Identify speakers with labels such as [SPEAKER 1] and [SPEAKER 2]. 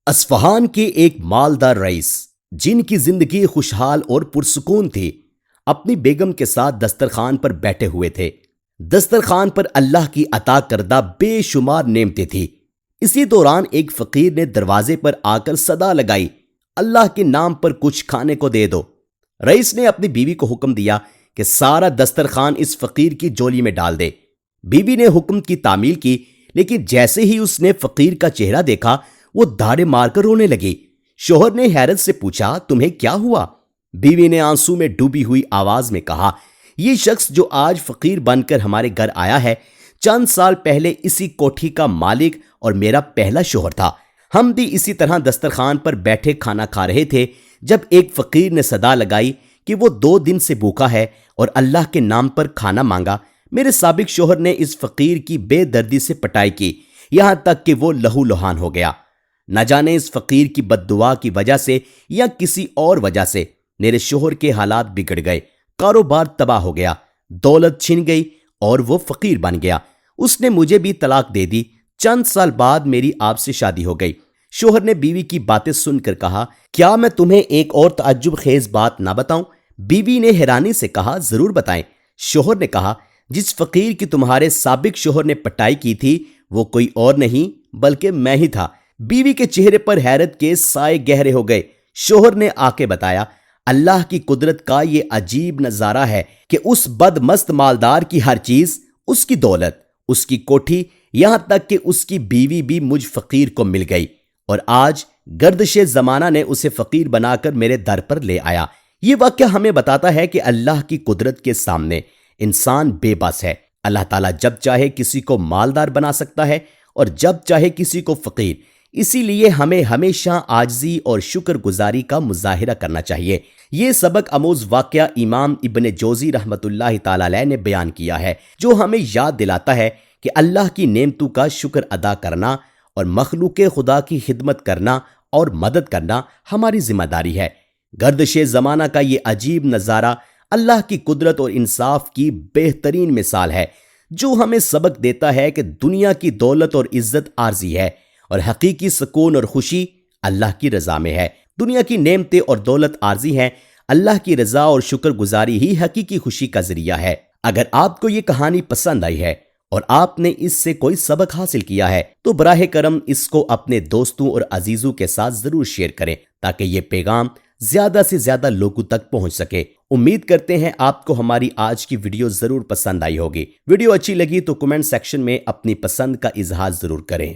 [SPEAKER 1] Isfahan کے ایک مالدار رئیس جن کی زندگی خوشحال اور پرسکون تھی، اپنی بیگم کے ساتھ دسترخوان پر بیٹھے ہوئے تھے۔ دسترخوان پر اللہ کی عطا کردہ بے شمار نعمتیں تھیں۔ اسی دوران ایک فقیر نے دروازے پر آ کر صدا لگائی، اللہ کے نام پر کچھ کھانے کو دے دو۔ رئیس نے اپنی بیوی کو حکم دیا کہ سارا دسترخوان اس فقیر کی جولی میں ڈال دے۔ بیوی نے حکم کی تعمیل کی، لیکن جیسے ہی اس نے فقیر کا چہرہ دیکھا وہ دھاڑے مار کر رونے لگی۔ شوہر نے حیرت سے پوچھا، تمہیں کیا ہوا؟ بیوی نے آنسو میں ڈوبی ہوئی آواز میں کہا، یہ شخص جو آج فقیر بن کر ہمارے گھر آیا ہے، چند سال پہلے اسی کوٹھی کا مالک اور میرا پہلا شوہر تھا۔ ہم بھی اسی طرح دسترخوان پر بیٹھے کھانا کھا رہے تھے جب ایک فقیر نے صدا لگائی کہ وہ 2 دن سے بھوکا ہے اور اللہ کے نام پر کھانا مانگا۔ میرے سابق شوہر نے اس فقیر کی بے دردی سے پٹائی کی، یہاں تک کہ وہ لہو لہان ہو گیا۔ نہ جانے اس فقیر کی بد دعا کی وجہ سے یا کسی اور وجہ سے میرے شوہر کے حالات بگڑ گئے، کاروبار تباہ ہو گیا، دولت چھن گئی اور وہ فقیر بن گیا۔ اس نے مجھے بھی طلاق دے دی۔ چند سال بعد میری آپ سے شادی ہو گئی۔ شوہر نے بیوی کی باتیں سن کر کہا، کیا میں تمہیں ایک اور تعجب خیز بات نہ بتاؤں؟ بیوی نے حیرانی سے کہا، ضرور بتائیں۔ شوہر نے کہا، جس فقیر کی تمہارے سابق شوہر نے پٹائی کی تھی وہ کوئی اور نہیں بلکہ میں ہی تھا۔ بیوی کے چہرے پر حیرت کے سائے گہرے ہو گئے۔ شوہر نے آ کے بتایا، اللہ کی قدرت کا یہ عجیب نظارہ ہے کہ اس بد مست مالدار کی ہر چیز، اس کی دولت، اس کی کوٹھی، یہاں تک کہ اس کی بیوی بھی مجھ فقیر کو مل گئی، اور آج گردش زمانہ نے اسے فقیر بنا کر میرے در پر لے آیا۔ یہ واقعہ ہمیں بتاتا ہے کہ اللہ کی قدرت کے سامنے انسان بے بس ہے۔ اللہ تعالیٰ جب چاہے کسی کو مالدار بنا سکتا ہے اور جب چاہے کسی کو فقیر۔ اسی لیے ہمیں ہمیشہ عاجزی اور شکر گزاری کا مظاہرہ کرنا چاہیے۔ یہ سبق آموز واقعہ امام ابن جوزی رحمۃ اللہ تعالی علیہ نے بیان کیا ہے، جو ہمیں یاد دلاتا ہے کہ اللہ کی نعمتوں کا شکر ادا کرنا اور مخلوق خدا کی خدمت کرنا اور مدد کرنا ہماری ذمہ داری ہے۔ گردش زمانہ کا یہ عجیب نظارہ اللہ کی قدرت اور انصاف کی بہترین مثال ہے، جو ہمیں سبق دیتا ہے کہ دنیا کی دولت اور عزت عارضی ہے اور حقیقی سکون اور خوشی اللہ کی رضا میں ہے۔ دنیا کی نعمتیں اور دولت عارضی ہیں، اللہ کی رضا اور شکر گزاری ہی حقیقی خوشی کا ذریعہ ہے۔ اگر آپ کو یہ کہانی پسند آئی ہے اور آپ نے اس سے کوئی سبق حاصل کیا ہے تو براہ کرم اس کو اپنے دوستوں اور عزیزوں کے ساتھ ضرور شیئر کریں، تاکہ یہ پیغام زیادہ سے زیادہ لوگوں تک پہنچ سکے۔ امید کرتے ہیں آپ کو ہماری آج کی ویڈیو ضرور پسند آئی ہوگی۔ ویڈیو اچھی لگی تو کمنٹ سیکشن میں اپنی پسند کا اظہار ضرور کریں۔